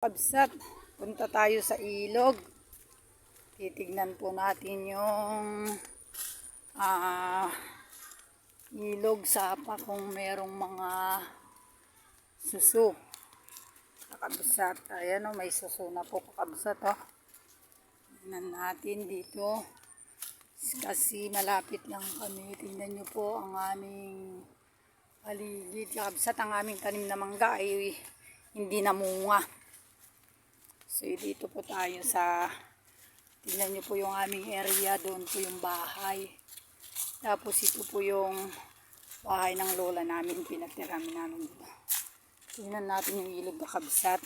Kabsat, punta tayo sa ilog. Titignan po natin yung ilog sapa kung merong mga suso. Kabsat, ayan o, may suso na po kabsat o. Tignan natin dito. Kasi malapit lang kami. Tingnan nyo po ang aming paligid. Kabsat, ang aming tanim na mangga ay hindi namunga. So, dito po tayo sa, tingnan nyo po yung aming area, doon po yung bahay. Tapos ito po yung bahay ng lola namin, pinagtirami namin dito. Tingnan natin yung ilog na kabsat.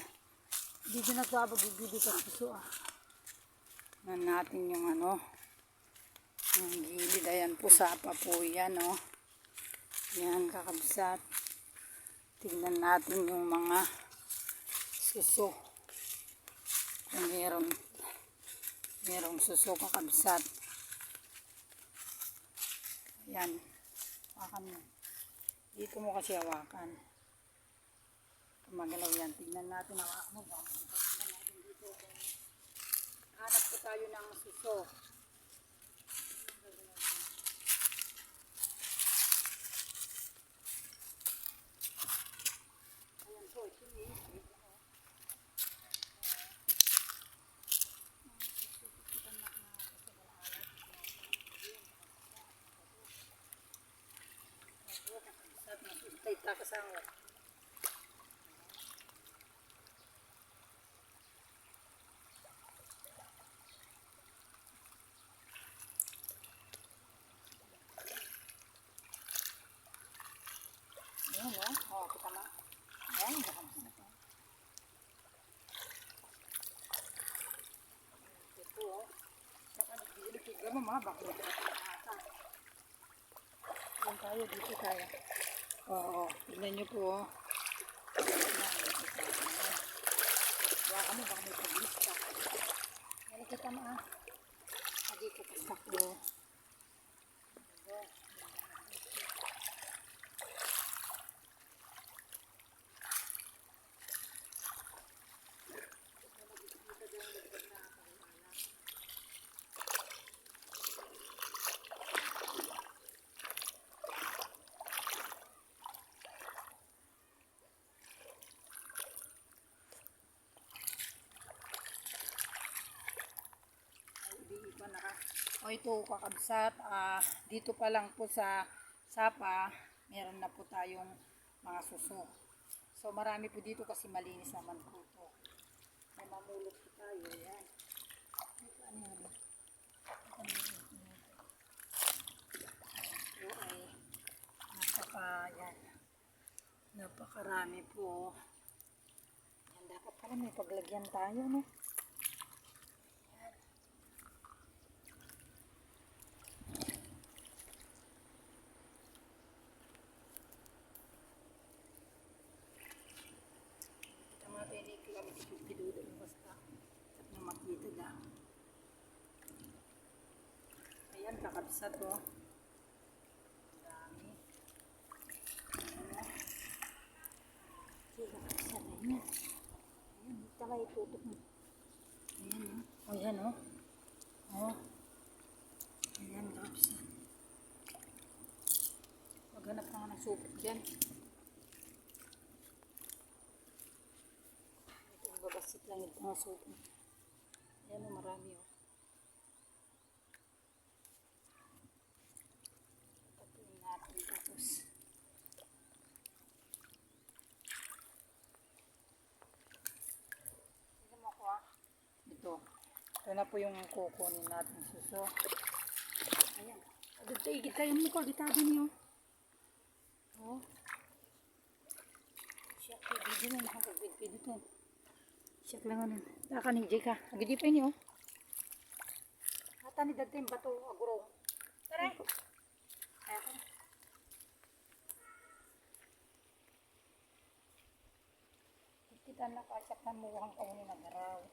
Dito nagbabagibili ka puso Tingnan natin yung yung gilid. Ayan po, sapa po yan Yan kakabsat. Tingnan natin yung mga suso. Kung merong suso kakabsat. Ayan. Hawakan mo. Dito mo kasi hawakan. Tumagalaw yan. Tignan natin. Hawakan mo. Tignan natin dito. Hanap po tayo ng suso. Ayan po. Tay kasama. Ayan kita na. Ayan, nakabas na to. Ito Saka nag-iilig ka mga bakit na ata. Ayan tayo, dito tayo. Tignan nyo po Baka mo, baka may paglis ka. Nakikita mo Dito kastak po. Ito kakabsat, dito pa lang po sa sapa, meron na po tayong mga suso. So marami po dito kasi malinis naman po ito. May mamulot po tayo, yan. Ito ay napakarami po. Yan, dapat pala may paglagyan tayo, no? Ayan, kakabsat Dami. Okay, kakabsat. Ayan. Ayan, dito kayo tutok mo. Ayan, Ayan, kakabsat. Maghanap na nga ng supot dyan. Ito, babasit lang ito ng supot. Ayan, marami Tapos tignan mo ako ito na po yung kukunin natin suso. Ayan, agad tayo mo ko agad niyo siya video na nakakagpid dito siya lang nakanig ka agad pa niyo hata ni dagtay bato agurong tara ayan kita nakasyak na muhang kauni na garaw.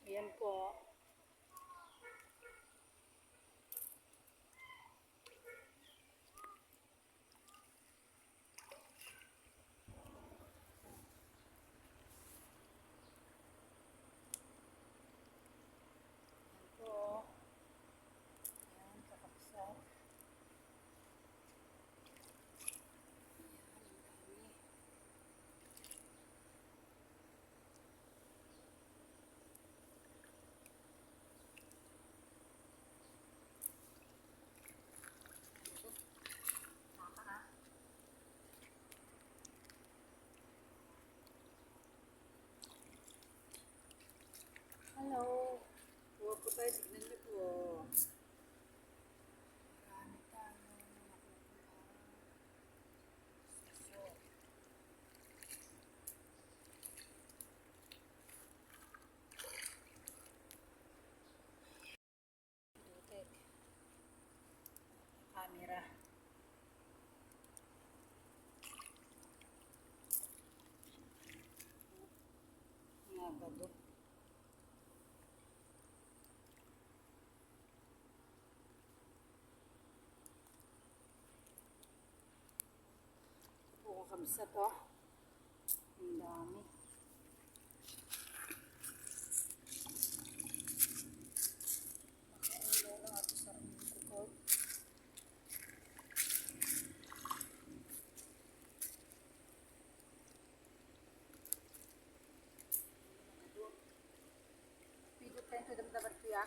Ayan po. agad. Oo, kabsat oh. Ang dami. Nakaulaw lang ako sa aming tukod. Pidot tayo ito dapat kuya.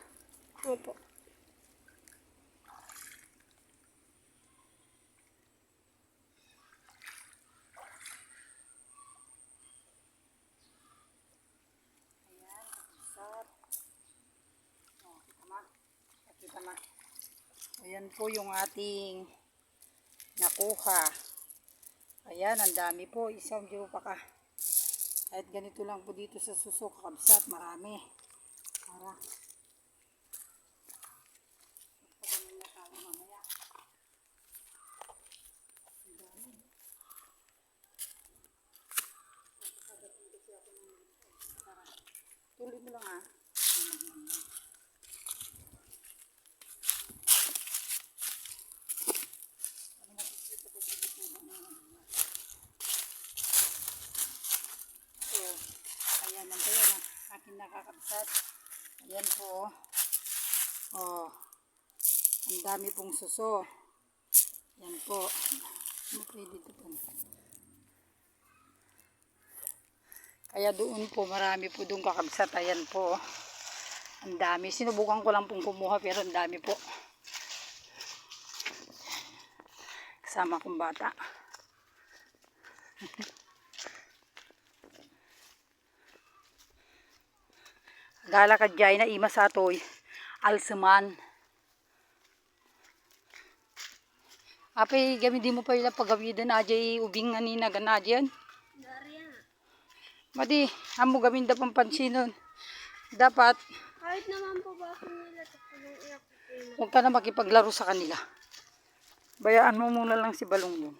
Opo. Ayan, kabsat. Oh, kita ma. Kita ma. Ayan po yung ating nakuha. Ayan, ang dami po. Isang dito pa ka. Kahit ganito lang po dito sa susok, kabsat, marami. Para. Pagpagamin na tayo mamaya. Ang dami. Tara. Tuloy mo lang ha. So, ayan lang tayo na aking nakakabsat. Ayan po. Oh, ang dami pong suso. Yan po. Ano pwede dito po? Kaya doon po, marami po doon kakabsat. Ayan po. Ang dami. Sinubukan ko lang pong kumuha pero ang dami po. Kasama kong bata. Galakad jay na ima sa atoy. Alsaman. Apay gami di mo pa ila pagawidan na jay ubing anina gana dyan. Daria. Madi, amo gamin da pampansinon. Dapat, Kahit naman po ba nila tapos iyak ko. huwag ka na makipaglaro sa kanila. Bayaan mo muna lang si Balong yun.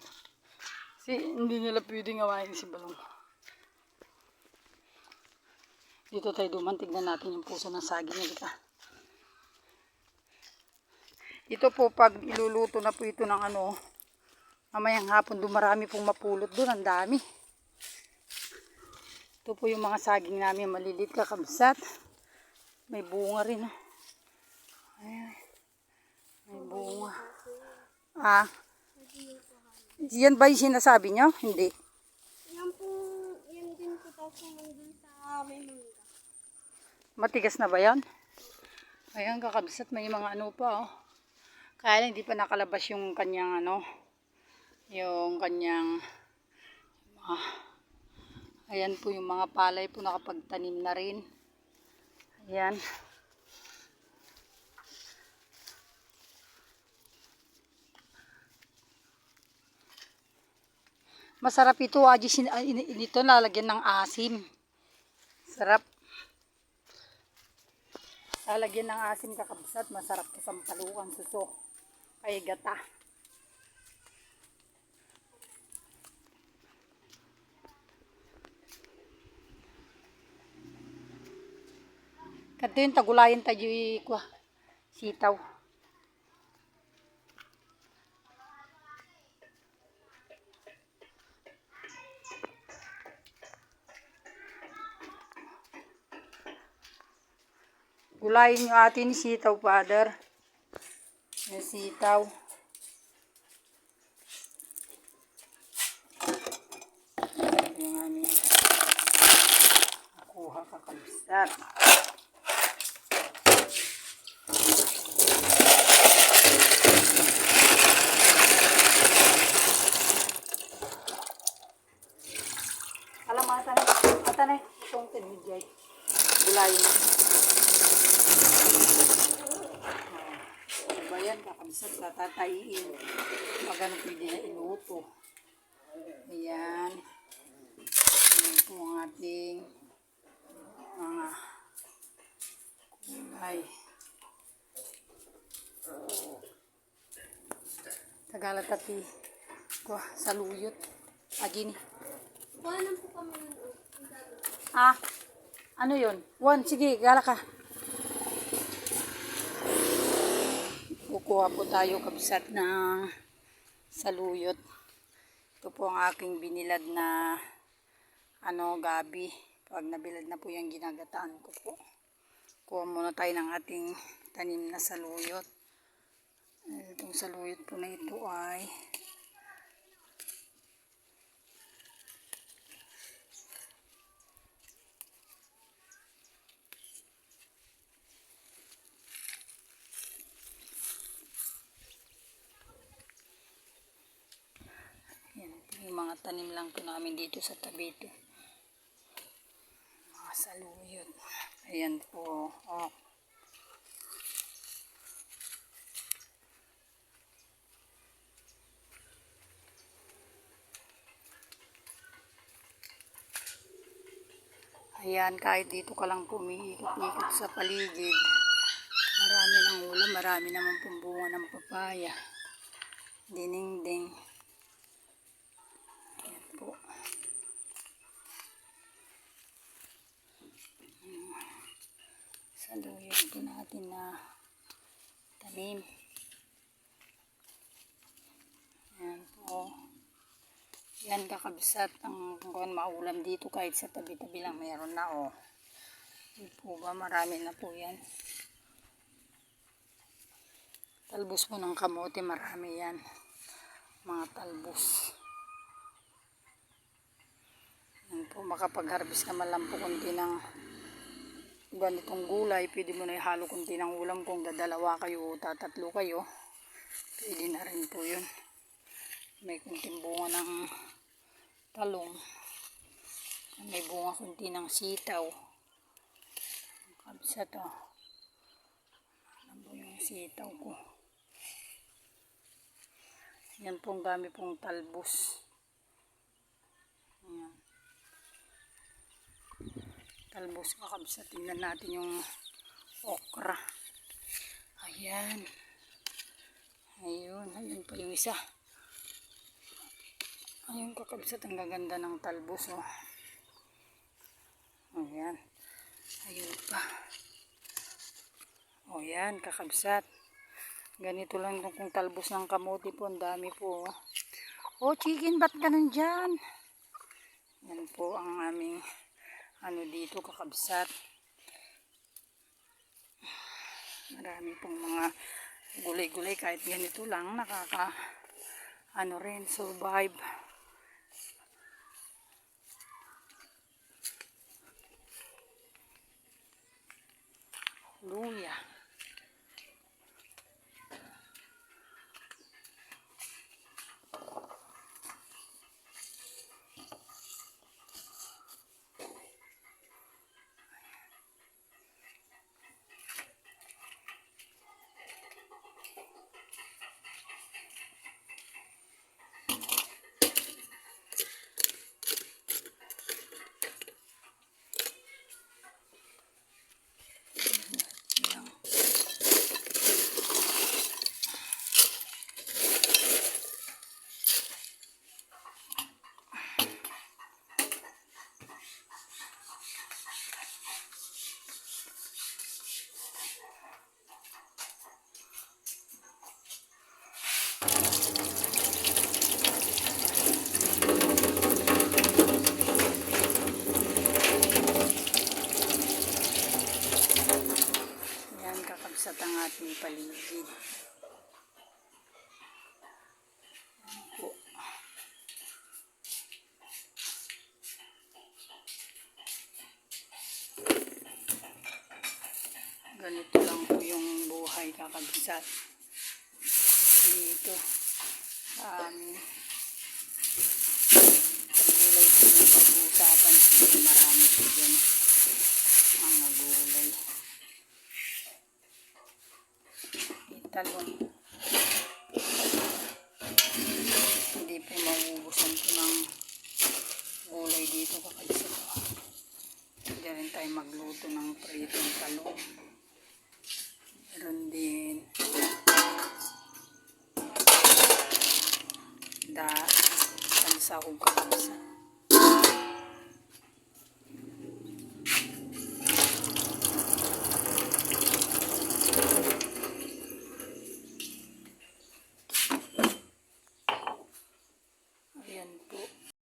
Hindi nila pwedeng awayin si Balong. Dito tayo duman, tignan natin yung puso ng saging na kita. Ito po, pag iluluto na po ito ng ano, mamayang hapon, dumarami pong mapulot doon, ang dami. Ito po yung mga saging namin, malilit kakabsat. May bunga rin. Ayan. May bunga. Ah. Yan ba yung sinasabi nyo? Hindi. Yan po, yan din po daw po nandun sa may mangga. Matigas na ba yan? Ayan, kakabsat. May mga ano pa, oh. Kaya lang, hindi pa nakalabas yung kanyang, ano, yung kanyang, ayan po yung mga palay po nakapagtanim na rin. Ayan. Masarap ito, dito lalagyan ng asim. Sarap. Lalagyan ng asim kakabsat, masarap to sampalukan suso. Kay gata. Kanto yung tagulayan tayo yung sitaw. Gulayin nyo atin ni sitaw, father. Yung sitaw. Yung aming nakuha kakabsat. Alam mo, atanay. Itong tinidjay. Gulayin mo. Diba yan, kakabsat, tatatayin. Magano pwede na iluto. Ayan. Ayan po ang ating mga kulay. Tagala tapi ko saluyot. Agini. Kuha po kami ng Ah, Ano yun? Juan, sige, gala ka. Kukuha po tayo kabsat ng saluyot. Ito po ang aking binilad na gabi. Pag nabilad na po yung ginagataan ko po. Kuha muna tayo ng ating tanim na saluyot. Itong saluyot po na ito ay yung mga tanim lang po namin dito sa tabi ito. Mga saluyot. Ayan po. Oh. Ayan, kahit dito ka lang pumiikot-ikot sa paligid. Marami ng ulam, marami naman pong bunga ng papaya. Dinengdeng. Ayan po. Saluyot po natin na tanim. Ayan po. Yan kakabsat ang kung maulam dito kahit sa tabi-tabi lang meron na oh. Hindi po ba marami na po yan. Talbos po ng kamote marami yan. Mga talbos. Yan po makapag-harvest naman lang po kunti ng ganitong gulay. Pwede mo na ihalo kunti ng ulam kung dadalawa kayo o tatatlo kayo. Pwede na rin po yun. May kunting bunga ng talong. May bunga kunti ng sitaw. Kabsat oh. Ano po yung sitaw ko. Yan pong dami pong talbos. Ayan. Talbos kakabsat. Tingnan natin yung okra. Ayan. Ayun pa yung isa. Ayun kakabsat, ang gaganda ng talbos oh. Ayan. Ayun pa. O yan kakabsat. Ganito lang kung talbos ng kamote po. Ang dami po oh. Oh chicken, ba't ganun dyan? Yan po ang aming dito kakabsat. Marami pong mga gulay-gulay kahit ganito lang rin survive. Luya. Kakabsat ang ating paligid. Po. Ganito lang po yung buhay kakabsat dito sa amin. Gulay po yung pag-uusapan siguro marami po dyan mga gulay. Talong. Hindi po mauubusan ko ng gulay dito kakabsat. Hindi rin tayo magluto ng pritong talong. Meron din pansahog kakabsat.